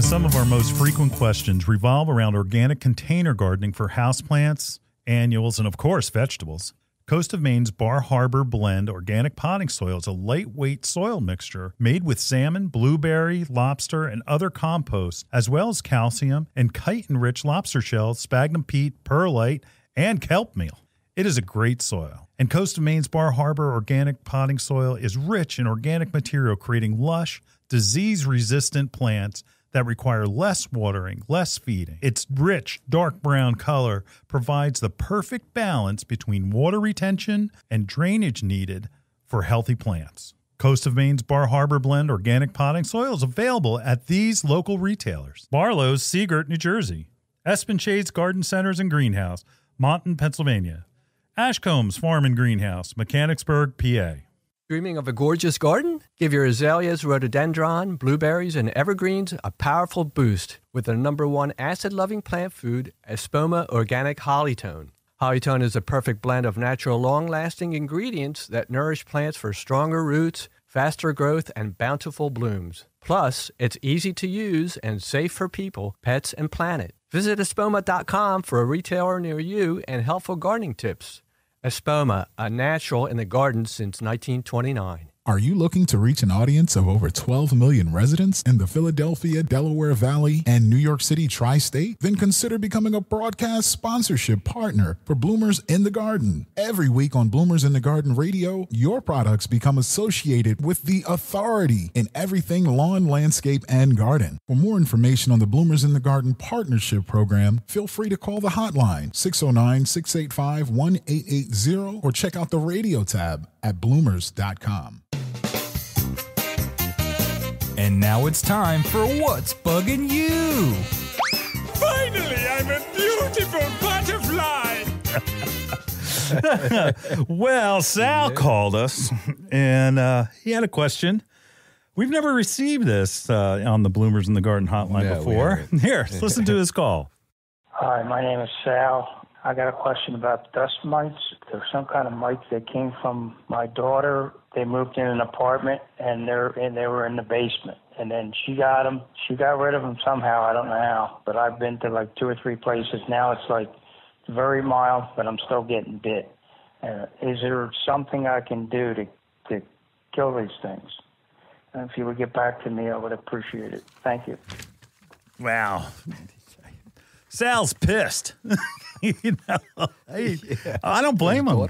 Some of our most frequent questions revolve around organic container gardening for houseplants, annuals, and, of course, vegetables. Coast of Maine's Bar Harbor Blend organic potting soil is a lightweight soil mixture made with salmon, blueberry, lobster, and other composts, as well as calcium and chitin-rich lobster shells, sphagnum peat, perlite, and kelp meal. It is a great soil. And Coast of Maine's Bar Harbor organic potting soil is rich in organic material, creating lush, disease-resistant plants that require less watering, less feeding. Its rich, dark brown color provides the perfect balance between water retention and drainage needed for healthy plants. Coast of Maine's Bar Harbor Blend organic potting soil is available at these local retailers: Barlow's, Seagirt, New Jersey; Espenshades Garden Centers and Greenhouse, Monton, Pennsylvania; Ashcombs Farm and Greenhouse, Mechanicsburg, PA. Dreaming of a gorgeous garden? Give your azaleas, rhododendron, blueberries, and evergreens a powerful boost with the #1 acid-loving plant food, Espoma Organic Hollytone. Hollytone is a perfect blend of natural, long-lasting ingredients that nourish plants for stronger roots, faster growth, and bountiful blooms. Plus, it's easy to use and safe for people, pets, and planet. Visit espoma.com for a retailer near you and helpful gardening tips. Espoma, a natural in the garden since 1929. Are you looking to reach an audience of over 12 million residents in the Philadelphia, Delaware Valley, and New York City Tri-State? Then consider becoming a broadcast sponsorship partner for Bloomers in the Garden. Every week on Bloomers in the Garden Radio, your products become associated with the authority in everything lawn, landscape, and garden. For more information on the Bloomers in the Garden Partnership Program, feel free to call the hotline 609-685-1880 or check out the radio tab at bloomers.com. And now it's time for What's Buggin' You? Finally, I'm a beautiful butterfly. Well, Sal called us, and he had a question. We've never received this on the Bloomers in the Garden hotline before. Here, listen to his call. Hi, my name is Sal. I got a question about dust mites. There's some kind of mites that came from my daughter. They moved in an apartment, and they were in the basement. And then she got them. She got rid of them somehow. I don't know how. But I've been to like 2 or 3 places. Now it's like very mild, but I'm still getting bit. Is there something I can do to kill these things? And if you would get back to me, I would appreciate it. Thank you. Wow. Sal's pissed. I don't blame him.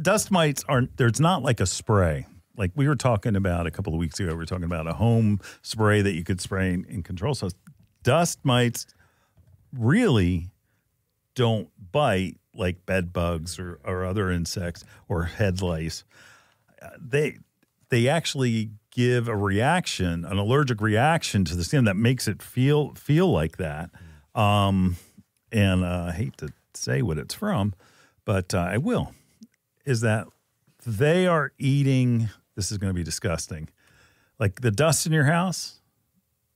Dust mites there's not like a spray. Like we were talking about a couple of weeks ago, we were talking about a home spray that you could spray and control. So dust mites really don't bite like bed bugs or other insects or head lice. They actually give a reaction, an allergic reaction to the skin that makes it feel like that. And I hate to say what it's from, but I will, is that they are eating, this is going to be disgusting, like the dust in your house,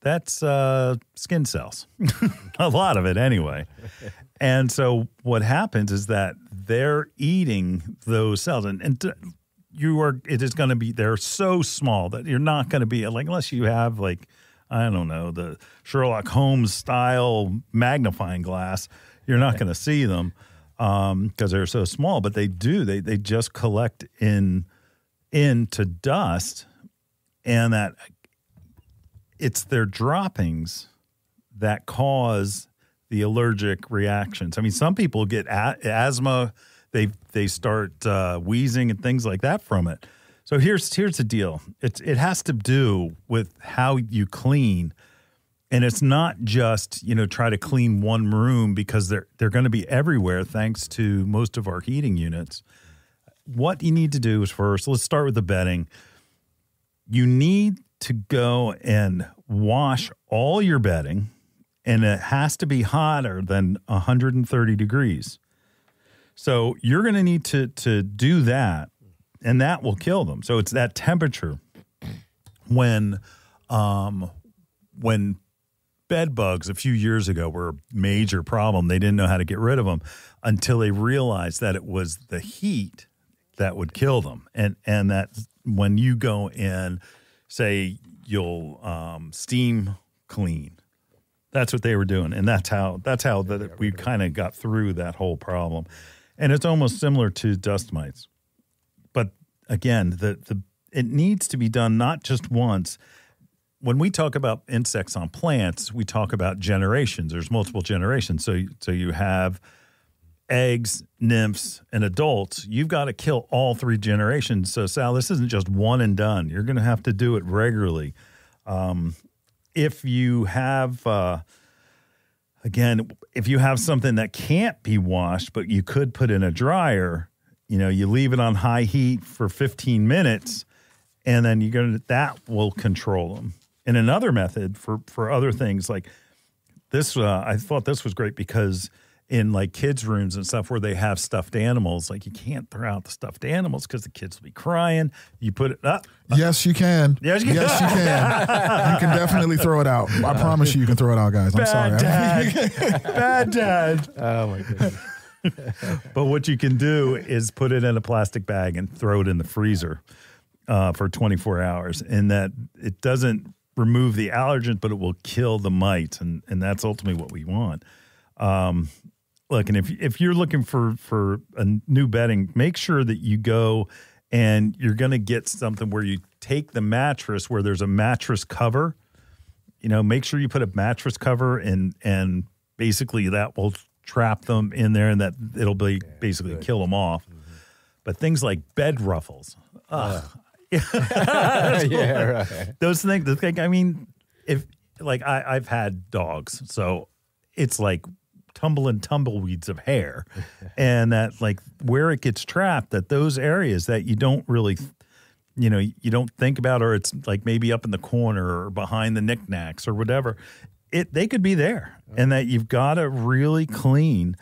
that's skin cells, a lot of it anyway. And so what happens is that they're eating those cells, and it is going to be, they're so small that you're not going to be, like, unless you have like, I don't know, the Sherlock Holmes style magnifying glass, you're not going to see them because they're so small. But they do. They just collect into dust, and that it's their droppings that cause the allergic reactions. I mean, some people get asthma. They start wheezing and things like that from it. So here's the deal. It has to do with how you clean, and it's not just try to clean one room because they're going to be everywhere thanks to most of our heating units. What you need to do is first, let's start with the bedding. You need to go and wash all your bedding, and it has to be hotter than 130 degrees. So you're going to need to do that. And that will kill them. So it's that temperature. When bed bugs a few years ago were a major problem, they didn't know how to get rid of them until they realized that it was the heat that would kill them. And that when you go in, say you'll steam clean, that's what they were doing. And that's how we kind of got through that whole problem. And it's almost similar to dust mites. But again, it needs to be done not just once. When we talk about insects on plants, we talk about generations. There's multiple generations. So you have eggs, nymphs, and adults. You've got to kill all 3 generations. So, Sal, this isn't just one and done. You're going to have to do it regularly. If you have, if you have something that can't be washed, but you could put in a dryer, you leave it on high heat for 15 minutes, and then that will control them. And another method for other things like this, I thought this was great because in like kids' rooms and stuff where they have stuffed animals, like you can't throw out the stuffed animals because the kids will be crying. You put it up. Yes, you can. Yes, you can. Yes, you can. You can definitely throw it out. I promise you can throw it out, guys. I'm sorry. Dad. Bad dad. Oh, my goodness. But what you can do is put it in a plastic bag and throw it in the freezer for 24 hours. And that it doesn't remove the allergens, but it will kill the mites. And that's ultimately what we want. Look, and if you're looking for a new bedding, make sure that you go and you're going to get something where you take the mattress where there's a mattress cover. Make sure you put a mattress cover and basically that will trap them in there and that it'll basically kill them off. Mm-hmm. But things like bed ruffles. Yeah, right. Those things, I mean, I've had dogs, so it's like tumbleweeds of hair, and that like where it gets trapped, that those areas that you don't really, you don't think about, or it's like maybe up in the corner or behind the knickknacks or whatever, they could be there, and that you've got to really clean.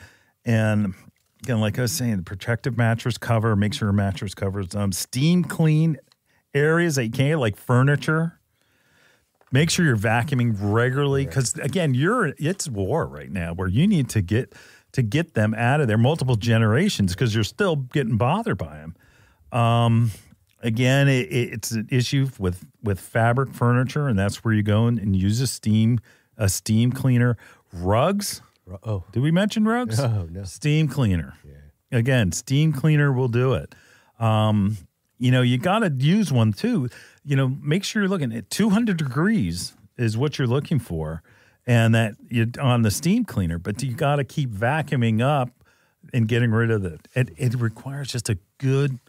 And again, like I was saying, the protective mattress cover, make sure your mattress covers steam clean areas that you can't, like furniture. Make sure you're vacuuming regularly because, again, it's war right now where you need to get them out of there, multiple generations, because you're still getting bothered by them. Again, it's an issue with fabric furniture, and that's where you go in and use a steam cleaner. Rugs. Oh, did we mention rugs? No. Steam cleaner. Yeah. Again, steam cleaner will do it. You got to use one too. Make sure you're looking at 200 degrees is what you're looking for, and that you're on the steam cleaner. But you got to keep vacuuming up and getting rid of it. It requires just a good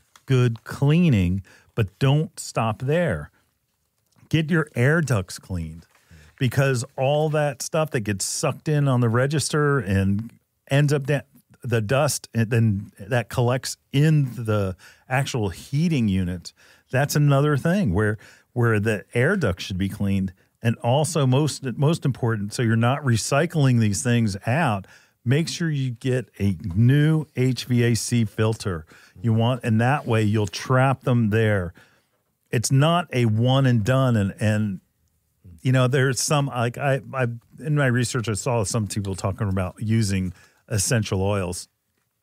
cleaning, but don't stop there. Get your air ducts cleaned, because all that stuff that gets sucked in on the register and ends up the dust, and then that collects in the actual heating units. That's another thing where the air duct should be cleaned. And also most important, so you're not recycling these things out, make sure you get a new HVAC filter. And that way you'll trap them there. It's not a one and done. And there's some, like I in my research, I saw some people talking about using essential oils.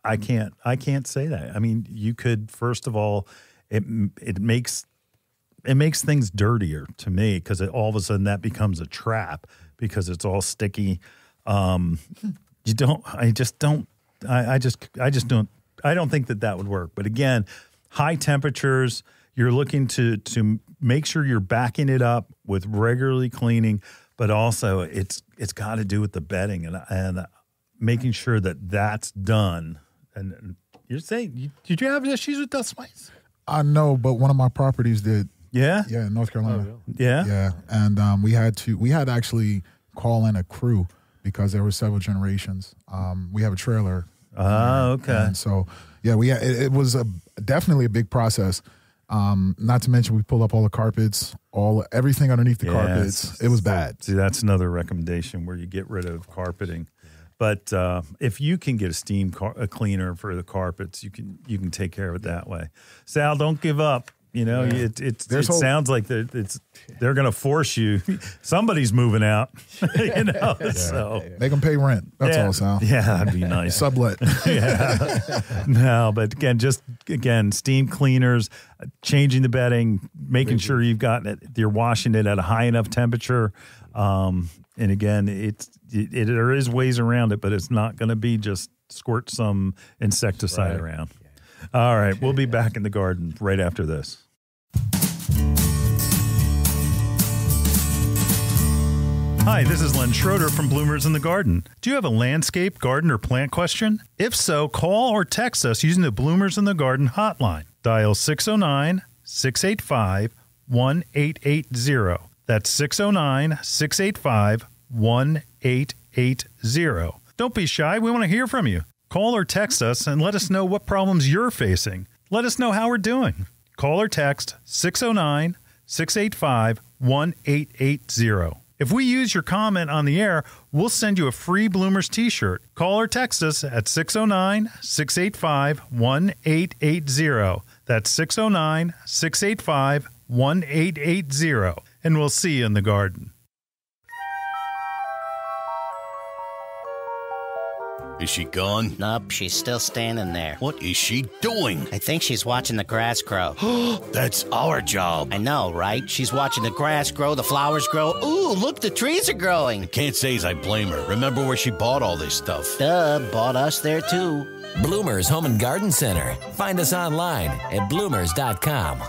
I can't say that. I mean, you could, first of all, it makes things dirtier to me, because all of a sudden that becomes a trap because it's all sticky. I don't think that would work. But again, high temperatures, you're looking to make sure you're backing it up with regularly cleaning, but also it's got to do with the bedding and making sure that that's done. And you're saying, did you have issues with dust mites? No, but one of my properties did. Yeah? Yeah, in North Carolina. Oh, really? Yeah? Yeah. And we had to actually call in a crew because there were several generations. We have a trailer. Oh, okay. And so, yeah, it was definitely a big process. Not to mention we pulled up all the carpets, everything underneath the carpets. It was bad. See, that's another recommendation where you get rid of carpeting. But if you can get a steam cleaner for the carpets, you can take care of it that way. Sal, don't give up. It sounds like they're going to force you. Somebody's moving out. So make them pay rent. That's all, Sal. Yeah, that'd be nice. Sublet. Yeah. No, but again, steam cleaners, changing the bedding, making sure you're washing it at a high enough temperature. And again, there is ways around it, but it's not going to be just squirt some insecticide around. All right, we'll be back in the garden right after this. Hi, this is Len Schroeder from Bloomers in the Garden. Do you have a landscape, garden, or plant question? If so, call or text us using the Bloomers in the Garden hotline. Dial 609-685-1880. That's 609-685-1880. Don't be shy. We want to hear from you. Call or text us and let us know what problems you're facing. Let us know how we're doing. Call or text 609-685-1880. If we use your comment on the air, we'll send you a free Bloomers t-shirt. Call or text us at 609-685-1880. That's 609-685-1880. And we'll see you in the garden. Is she gone? Nope, she's still standing there. What is she doing? I think she's watching the grass grow. That's our job. I know, right? She's watching the grass grow, the flowers grow. Ooh, look, the trees are growing. Can't say as I blame her. Remember where she bought all this stuff? Duh, bought us there too. Bloomers Home and Garden Center. Find us online at bloomers.com.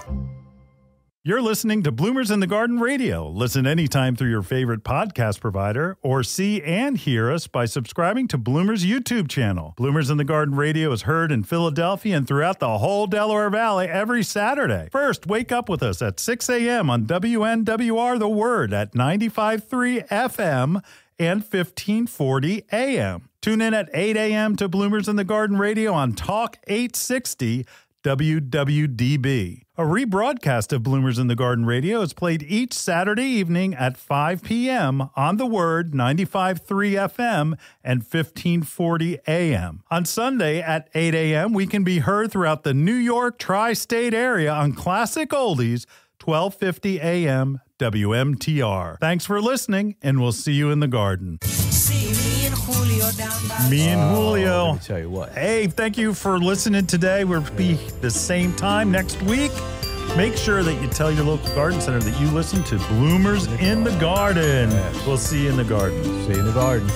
You're listening to Bloomers in the Garden Radio. Listen anytime through your favorite podcast provider or see and hear us by subscribing to Bloomers YouTube channel. Bloomers in the Garden Radio is heard in Philadelphia and throughout the whole Delaware Valley every Saturday. First, wake up with us at 6 a.m. on WNWR The Word at 95.3 FM and 1540 AM. Tune in at 8 a.m. to Bloomers in the Garden Radio on Talk 860 WWDB. A rebroadcast of Bloomers in the Garden Radio is played each Saturday evening at 5 p.m. on The Word, 95.3 FM and 1540 AM. On Sunday at 8 a.m., we can be heard throughout the New York Tri-State Area on Classic Oldies, 1250 AM WMTR. Thanks for listening, and we'll see you in the garden. Me and Julio. Let me tell you what. Hey, thank you for listening today. We'll be the same time next week. Make sure that you tell your local garden center that you listen to Bloomers in the Garden. Yes. We'll see you in the garden. See you in the garden.